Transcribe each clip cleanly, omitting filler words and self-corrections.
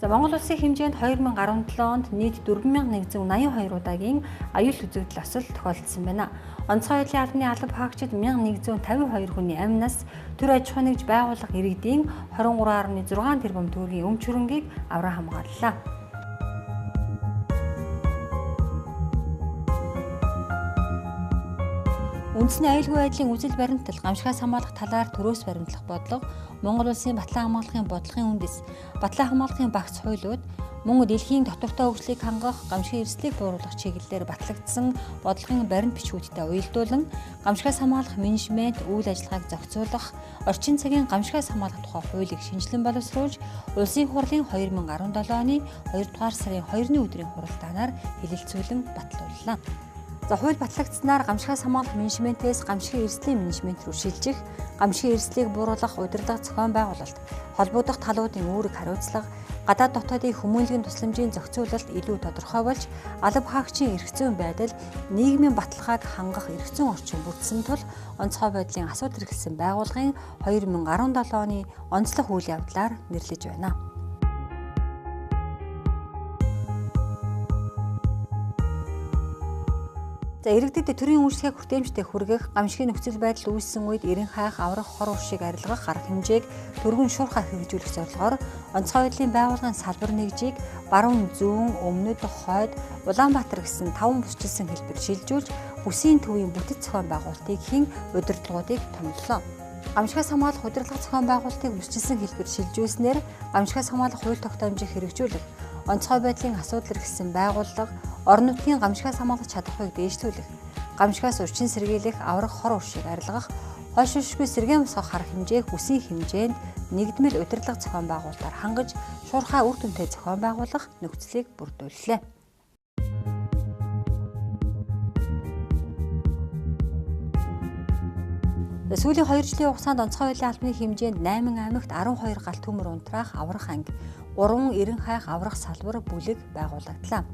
За Монгол улсын хэмжээнд 2017 онд нийт 4182 удаагийн аюул үзэгдэл осол тохиолдсон байна. Онцгой байдлын албаны алба хаагчид 1152 хүний амь нас, төр аж ахуй нэгж байгууллага иргэдийн 23.6 тэрбум төгрөгийн өмч хөрөнгийг авраа хамгааллаа. Үндэсний аюулгүй байдлын үзэл баримтал гамшигаас хамгаалах талаар төрөөс баримтлах бодлого, Монгол улсын батлан хамгаалахын бодлогын үндэс, батлан хамгаалахын багц хуулиуд, мөн дэлхийн доктортой хөгжлийг хангах, гамшигын эрсдлийг бууруулах чиглэлээр батлагдсан бодлогын баримт бичгүүдтэй уялдуулан гамшигаас хамгаалах менежмент үйл ажиллагааг зохицуулах, орчин цагийн гамшигаас хамгаалах тухай хуулийг шинжилэн боловсруулж, улсын хурлын 2017 оны 2 дугаар сарын 2-ны өдрийн хуралдаанаар хэлэлцүүлэн батлууллаа. За хууль батлагдсанаар гамшигаас хамгаалах менежментээс гамшигын эрсдлийн менежмент рүү шилжих, гамшигын эрсдлийг бууруулах удирдлага зохион байгуулалт, холбогдох талуудын үүрэг хариуцлага, гадаад дотоодын хүмүүнлэгийн тусламжийн зохицуулалт илүү тодорхой болж, алба хаагчийн эрх зүйн байдал, нийгмийн баталгааг хангах эрх зүйн орчин бүтсэн тул онцгой байдлын асуудал эрхэлсэн байгууллагын 2017 оны онцлог үйл явдлаар нэрлэж байна. За иргэдэд төрийн үйлчлэгийг хүртээмжтэй хүргэх, гамшигын нөхцөл байдал үүссэн үед эрен хайх, аврах, хор уршиг арилгах арга хэмжээг түргэн шуурхай хэрэгжүүлэх зорилгоор онцгой байдлын байгууллагын салбар нэгжийг баруун, зүүн, өмнөд, хойд, Улаанбаатар гэсэн 5 бүсчилсэн хэлбэр шилжүүлж, бүсийн төвийн бүтэц зохион байгуулалтыг хийн удирдлагуудыг томиллоо. Гамшигаас хамгаалах удирдлага зохион байгуулалтыг бүсчилсэн хэлбэр шилжүүлснээр гамшигаас хамгаалах хууль тогтоомжийг хэрэгжүүлэх, онцгой байдлын асуудал эрхэлсэн байгууллага орон нутгийн гамшигаас хамгаалах чадварыг дээшлүүлэх, гамшигаас урьдчилан сэргийлэх, аврах, хор уршиг арилгах, хойш шишгүй сэргээн босгох арга хэмжээг бүсийн хэмжээнд нэгдмэл удирдлага зохион байгуулалтаар хангаж, шуурхай үр дүнтэй зохион байгуулах нөхцөлийг бүрдүүллээ. Сүүлийн 2 жилийн хугацаанд онцгой байдлын албаны хэмжээнд 8 аймагт 12 галт төмөр унтраах аврах анги, 3 эрен хайх аврах салбар бүлэг байгуулагдлаа.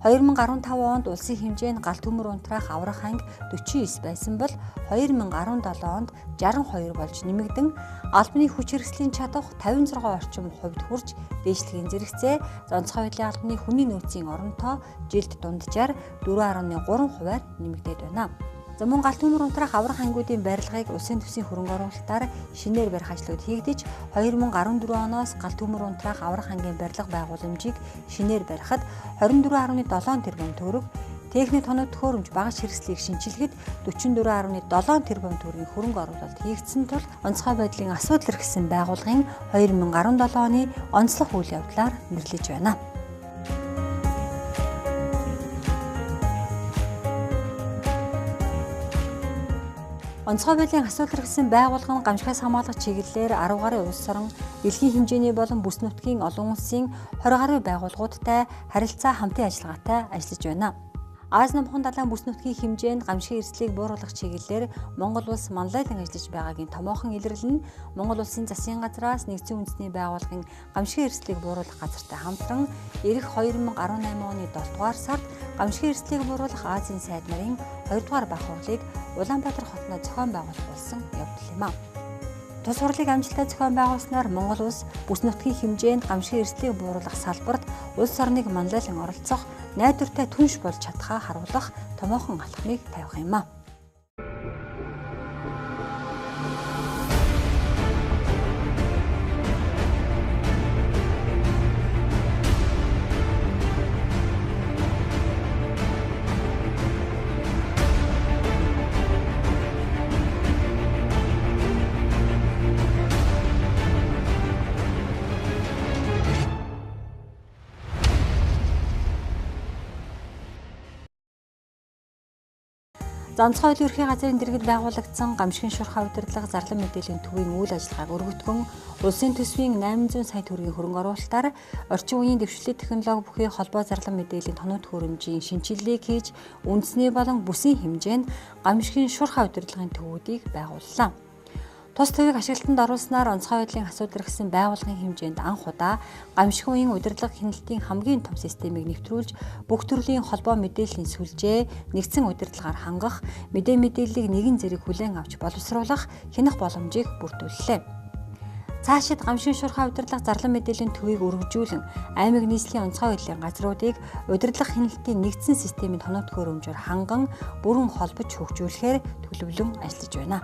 2015 онд улсын хэмжээнд галт төмөр унтраах аврах анги 49 байсан бол 2017 онд 62 болж нэмэгдэн албаны хүч хэрэгслийн чадвар 56 орчим хувьд хүрч дээшлэгийн зэрэгцээ онцгой байдлын албаны хүний нөөцийн оронтоо жилд дунджаар 4.3 хувиар нэмэгдээд байна. За мөн галт төмөр унтраах аврах ангиудын барилгыг улсын төсвийн хөрөнгө оруулалтаар шинээр барих ажлууд хийгдэж 2014 оноос галт төмөр унтраах аврах ангийн барилга байгууламжийг шинээр барихад 24.7 тэрбум төгрөг, техник тоног төхөөрөмж багаж хэрэгслийг шинчилгэхэд 44.7 тэрбум төгрөгийн хөрөнгө оруулалт хийгдсэн тул онцгой байдлын асуудал эрхэлсэн байгууллагын 2017 оны онцлог үйл явдлаар нэрлэж байна. Онцгой байдлын асуудал эрхэлсэн байгууллага нь гамшигаас хамгаалах чиглэлээр 10 гаруй улс орон, дэлхийн хэмжээний болон бүс нутгийн олон улсын 20 гаруй байгууллагуудтай харилцаа хамтын ажиллагаатай ажиллаж байна. Аз намхан далайн бүс нутгийн хэмжээнд гамшигын эрсдлийг бууруулах чиглэлээр Монгол улс манлайлан ажиллаж байгаагийн томоохон илрэл нь Монгол улсын засгийн газраас нэгдсэн үндэсний байгууллагын гамшигын эрсдлийг бууруулах газартай хамтран ирэх 2018 оны 7 дугаар сард гамшигын эрсдлийг бууруулах Азийн сайд нарын 2 дугаар бах хурлыг Улаанбаатар хотноо зохион байгуулсан явдал юм а. Тус хурлыг амжилттай зохион байгуулснаар Монгол улс бүс нутгийн хэмжээнд гамшигын эрсдлийг бууруулах салбарт улс орныг манлайлан оролцох, найдвартай түнш болж чадхаа харуулах томоохон алхмыг тавих юм а. За онцгой хуулийн ерхий газрын дэргэд байгуулагдсан гамшигын шуурхай удирдлага зарлан мэдээллийн төвийн үйл ажиллагааг өргөдгөн улсын төсвийн 800 сая төгрөгийн хөрөнгө оруулалтаар орчин үеийн дэвшилтийн технологи бүхий холбоо зарлан мэдээллийн тоног хөрөмжийн шинжилгээг хийж үндэсний болон бүсийн хэмжээнд гамшигын шуурхай удирдлагын төвүүдийг байгууллаа. Тус төвийг ашиглалтанд оруулснаар онцгой байдлын асуудал гэсэн байгууллагын хэмжээнд анх удаа гамшигын үеийн удирдлага хяналтын хамгийн том системийг нэвтрүүлж бүх төрлийн холбоо мэдээллийн сүлжээ нэгдсэн удирдлагаар хангах, мэдээллийг нэгэн зэрэг хүлээн авч боловсруулах хянах боломжийг бүрдүүллээ. Цаашид гамшигын шуурхай удирдлага зарлан мэдээллийн төвийг өргөжүүлэн аймаг нийслэлийн онцгой байдлын газруудыг удирдлага хяналтын нэгдсэн системийн тоног хөрөмжөөр ханган бүрэн холбож хөгжүүлэхээр төлөвлөн ажиллаж байна.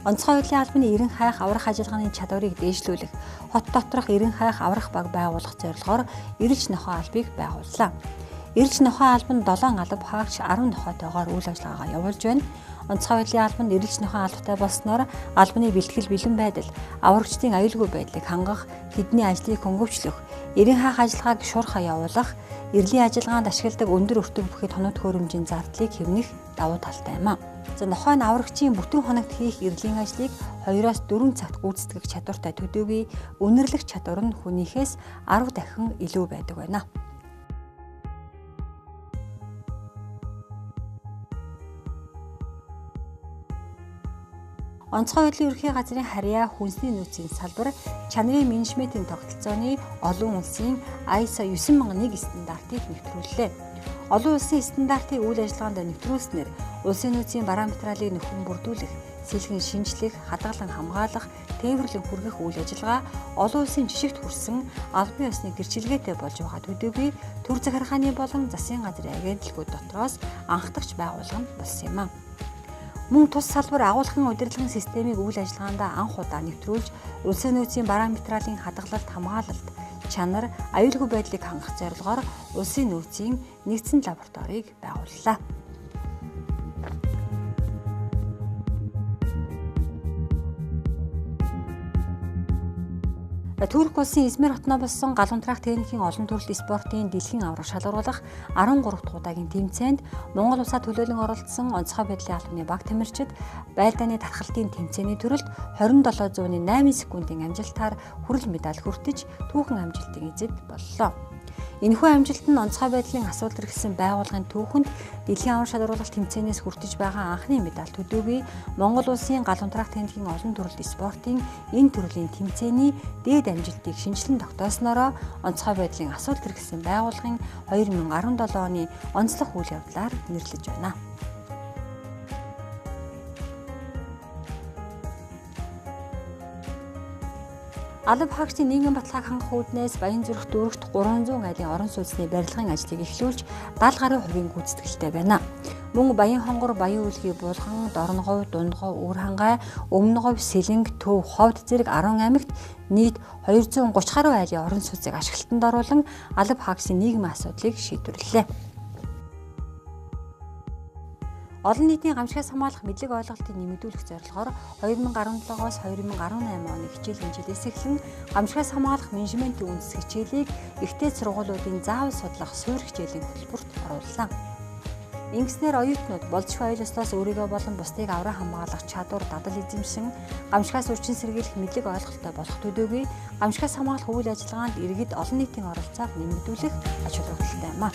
Онцгой байдлын албаны эрен хайх аврах ажиллагааны чадварыг дээшлүүлэх, хот доторх эрен хайх аврах баг байгуулах зорилгоор эрэлж нохой албыг байгууллаа. Эрэлж нохой албанд 7 алба хаагч 10 нохойтойгоор үйл ажиллагаагаа явуулж байна. Онцгой байдлын албанд эрэлж нохой албатай болсноор албаны бэлтгэл бэлэн байдал, аврагчдын аюулгүй байдлыг хангах, тэдний ажлыг хөнгөвчлөх, эрен хайх ажиллагааг шуурхай явуулах, эрлийн ажиллагаанд ашигладаг өндөр өртөг бүхий тоног хөрөмжийн зардлыг хэмнэх давуу талтай юм а. За нохой нь аврагчийн бүтэн хоногт хийх эрлийн ажлыг 2-4 цагт гүйцэтгэх чадвартай төдийгүй үнэрлэх чадвар нь хүнийхээс 10 дахин илүү байдаг байна. Онцгой байдлын ерхий газрын харьяа хүнсний нөөцийн салбар чанарын менежментийн тогтолцооны олон улсын ISO 9001 стандартыг нэвтрүүллээ. Олон улсын стандартыг үйл ажиллагаанд нэвтрүүлснээр улсын нөөцийн параметралыг нөхөн бүрдүүлэх, сэлгэн шинжлэх, хадгалан хамгаалах, тээвэрлэн хүргэх үйл ажиллагаа олон улсын жишигт хүрсэн албан ёсны гэрчилгээтэй болж байгаа төдийгүй төр захиргааны болон засгийн газрын агентлагууд дотроос анхдагч байгууллага болсон юм а. Мөн тус салбар агуулгын удирдлагын системийг үйл ажиллагаанд анх удаа нэвтрүүлж улсын нөөцийн параметралын хадгалалт, хамгаалалт, чанар, аюулгүй байдлыг хангах зорилгоор улсын нөөцийн нэгдсэн лабораторийг байгууллаа. Турк улсын Измир хотноо болсон галуун трак техникийн олон төрлийн спортын дэлхийн аврах шалгаруулах 13 дахь удаагийн тэмцээнд Монгол улсаа төлөөлөн оролцсон онцгой байдлын албаны баг тамирчид байлдааны тархалтын тэмцээний төрөлд 27.8 секундын амжилтаар хүрэл медаль хүртэж түүхэн амжилтыг эзэд боллоо. Энэхүү амжилт нь онцгой байдлын асуудал хэрэгсэн байгууллагын түүхэнд дэлхийн аврах шалгаруулалт тэмцээнээс хүртэж байгаа анхны медаль төдийгүй Монгол улсын галуун трак техникийн олон төрлийн спортын энэ төрлийн тэмцээний дээд амжилтыг шинжилэн тогтоосноороо онцгой байдлын асуудал хэрэгсэн байгууллагын 2017 оны онцлог үйл явдлаар нэрлэж байна. Алба хаагчдын нийгэм баталгааг хангах үүднээс Баянзүрх дүүрэгт 300 айлын орон сууцны барилгын ажлыг эхлүүлж 70 гаруй хувийн гүйцэтгэлтэй байна. Мөн Баян хонгор, Баян үлгий, Булган, Дорногов, Дундгов, Өвөрхангай, Өмнөговь, Сэлэнг, Төв, Ховд зэрэг 10 аймагт нийт 230 гаруй айлын орон сууцыг ашиглалтанд оруулан алба хаагчдын нийгмийн асуудлыг шийдвэрлэлээ. Олон нийтийн гамшигаас хамгаалах мэдлэг ойлголтыг нэмэгдүүлэх зорилгоор 2017-оос 2018 оны хичээлийн жилээс эхлэн гамшигаас хамгаалах менежментийн үндэс хичээлийг ихтэй сургуулиудын заавал судлах суурь хичээлийн хөтөлбөрт орууллаа. Ингэснээр оюутнууд болзошгүй аюул ёслоос өөрийгөө болон бусдыг авраа хамгаалах чадвар, дадал эзэмшин, гамшигаас үрчин сэргийлэх мэдлэг ойлголттой болох төдийгүй гамшигаас хамгаалах үйл ажиллагаанд иргэд олон нийтийн оролцоог нэмэгдүүлэх ач холбогдолтой юм а.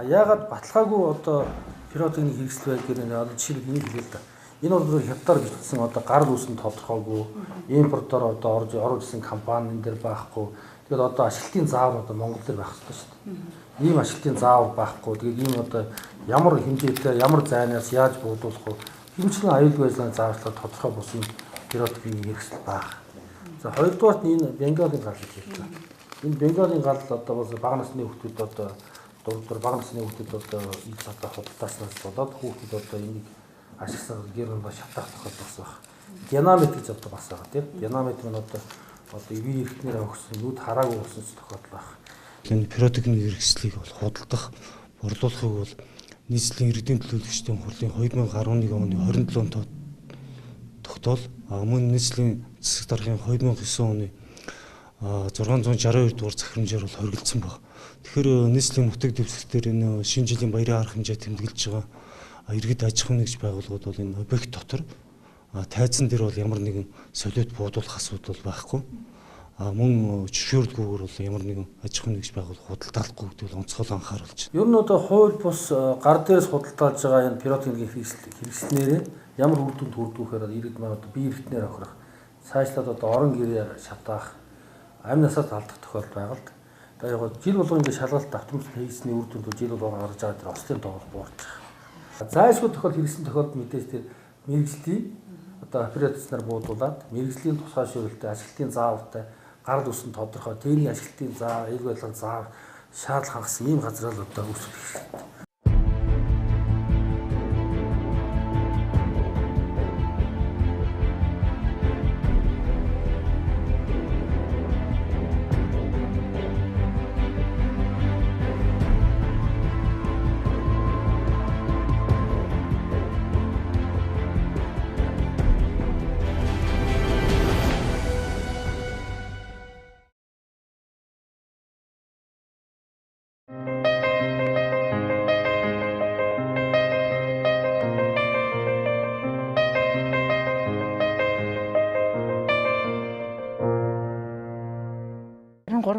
Яагаад баталгаагүй одоо пиротын хэрэгсэл байг гэдэг нь жишээ нь хэлээ л да. Энэ бол хятадаар бичсэн одоо гарал үүсгэн тодорхойгүй импортоор одоо оруулж ирсэн компани энэ дэр байхгүй. Тэгээд одоо ашиглалтын заавар одоо Монгол дээр байх хэрэгтэй шүү дээ. Ийм ашиглалтын заавар байхгүй. Тэгээд ийм одоо ямар хэмжээтэй ямар зайнаас яаж буудуулах вэ? Хэмжлэн аюулгүй байдлын зааварчлал тодорхой болсон пиротын хэрэгсэл баг. За хоёрдугаарт нь энэ Бенгалийн гал гэж байна. Энэ Бенгалийн гал одоо бас бага насны хүүхдүүд одоо дурдвар бага насны хүүхдүүд одоо ил одоо худалдааснаас болоод хүүхдүүд одоо энийг ашигласан гэрэн ба шатах тохиолдол бас байна. Динамит гэж одоо бас байгаа тийм. Динамит нь одоо ивэ эрхтнээр өгсөн нүд хараагүй болсон тохиолдол байна. Энэ пиротехник хэрэгслийг бол худалдах, борлуулахыг бол нийслэлийн иргэдийн төлөөлөгчдийн хурлын 2011 оны 27 онд тогтоол мөн нийслэлийн засаг даргын 2009 оны 662 дугаар захирамжаар бол хоригдсан байна. Тэгэхээр нийслэлийн нутаг дэвсгэр энэ шинэ жилийн баярын арга хэмжээ тэмдэглэж байгаа иргэд аж ахуйн нэгж байгууллагууд бол энэ объект дотор тайзан дээр бол ямар нэгэн солиот буудуулах асуудал байхгүй. Мөн зөвшөөрлгүйгээр бол ямар нэгэн аж ахуйн нэгж байгууллага худалдаалахгүй гэдэг бол онцгой анхааруулж байна. Ер нь одоо хууль бус гар дээрээс худалдаалж байгаа энэ пиротехник хэрэгслээрээ ямар үр дүнд хүрдгүүхээр иргэд маань одоо бие эрхтнээр аврах, цаашлаад одоо орон гэрээ шатаах, амь насаас алдах тохиолдол байгаа л. Тэгээ яг жил болгоо ингэ шалгалт автомат хийсний үр дүнд жил болгоо гарч байгаа тэр ослын тоогоор буурч байгаа. Зайлшгүй тохиолдол хэрэгсэн тохиолдолд мэдээж тэр мэрэгжлийн одоо операторснаар буудуулаад мэрэгжлийн тусгай шүүрэлтэй ашиглалтын заавартай гарал үүсгэн тодорхой тэрний ашиглалтын заа, ил байлгын заа шаардлага хангасан ийм газар л одоо үүсгэх хэрэгтэй.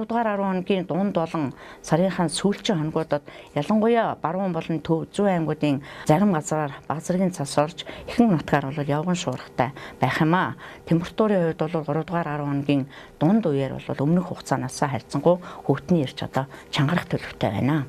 Дугаар 10 хоногийн дунд болон сарынхаа сүүлчийн хоногудад ялангуяа баруун болон төв зүүн аймагуудын зарим газараар бага зэргийн цас орж ихэнх нутгаар бол явган шуургатай байх юм аа. Температурын хувьд бол 3 дугаар 10 хоногийн дунд үеэр бол өмнөх хугацаанаас харьцангуй хөвтний ирж одоо чангарах төлөвтэй байна.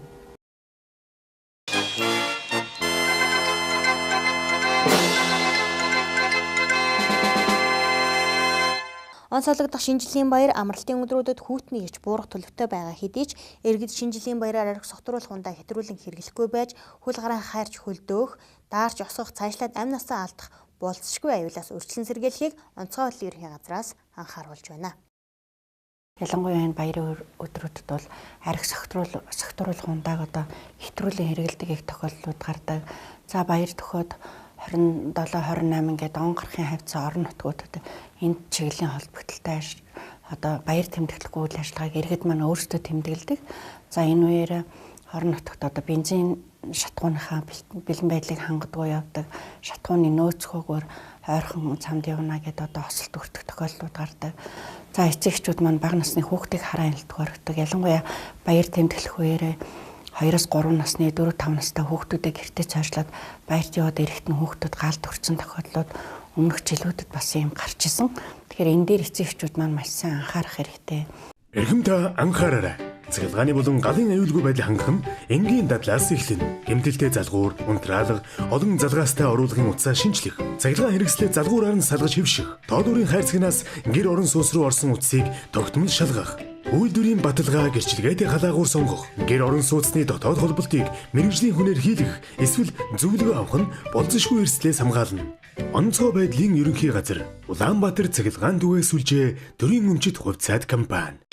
Онцлогдох шинэ жилийн баяр амралтын өдрүүдэд хүүтний ирж буурах төлөвтэй байгаа хэдий ч иргэд шинэ жилийн баяраар архи согтруулах ундаа хэтрүүлэн хэрэглэхгүй байж хөл гараа хайрч хөлдөөх, даарч осгох, цаашлаад амь насаа алдах болцсошгүй аюулаас өрчлөн сэргийлэхийг онцгой бодлын ерөнхий газраас анхааруулж байна. Ялангуяа энэ баярын өдрүүдэд бол архи согтруулах ундааг одоо хэтрүүлэн хэрэглэдэг их тохиолдлууд гардаг. За баяр төхөөд 27-28 гэдэг он гарахын хавцаа орон нутгуудад энэ чиглэлийн холбогдолтой одоо баяр тэмдэглэх үйл ажиллагааг иргэд маань өөрсдөө тэмдэглэдэг. За энэ үеэр орон нутагт одоо бензин шатгууныхаа бэлэн байдлыг хангадгүй явдаг, шатгууны нөөцгөөгөр ойрхон цамд явна гэдээ одоо осолт өртөх тохиолдлууд гардаг. За эцэгчүүд маань бага насны хүүхдийг хараа хяналтгүй орхидог. Ялангуяа баяр тэмдэглэх үеэр 2-3 насны 4-5 настай хүүхдүүдээ гэртээ цаашлаад баярт яваад ирэхтэн хүүхдүүд гаалт өрцөн тохиолдлууд өмнөх жилүүдэд бас юм гарч исэн. Тэгэхээр энэ дээр эцэгчүүд маань маш сайн анхаарах хэрэгтэй. Эрхэм та анхаараарай. Цахилгааны болон галын аюулгүй байдлыг хангах нь энгийн дадлаас эхэлнэ. Гэмтэлтэй залгуур, унтраалга, олон залгаастай оруулгын утсаа шинжлэх, цахилгаан хэрэгслээ залгуураар нь салгаж хэвших, тоодуурын хайрцагнаас гэр орон сууц руу орсон утсыг тогтмол шалгах, үйлдвэрийн баталгаа гэрчилгээтэй халаагуур сонгох, гэр орон сууцны дотоод холболтыг мэрэгжлийн хүнээр хийлгэх, эсвэл зөвлөгөө авах нь болцсошгүй эрсдлээс хамгаална. Онцгой байдлын ерөнхий газар Улаанбаатар цахилгаан түгээх сүлжээ төрийн өмчит хувьцаат компани.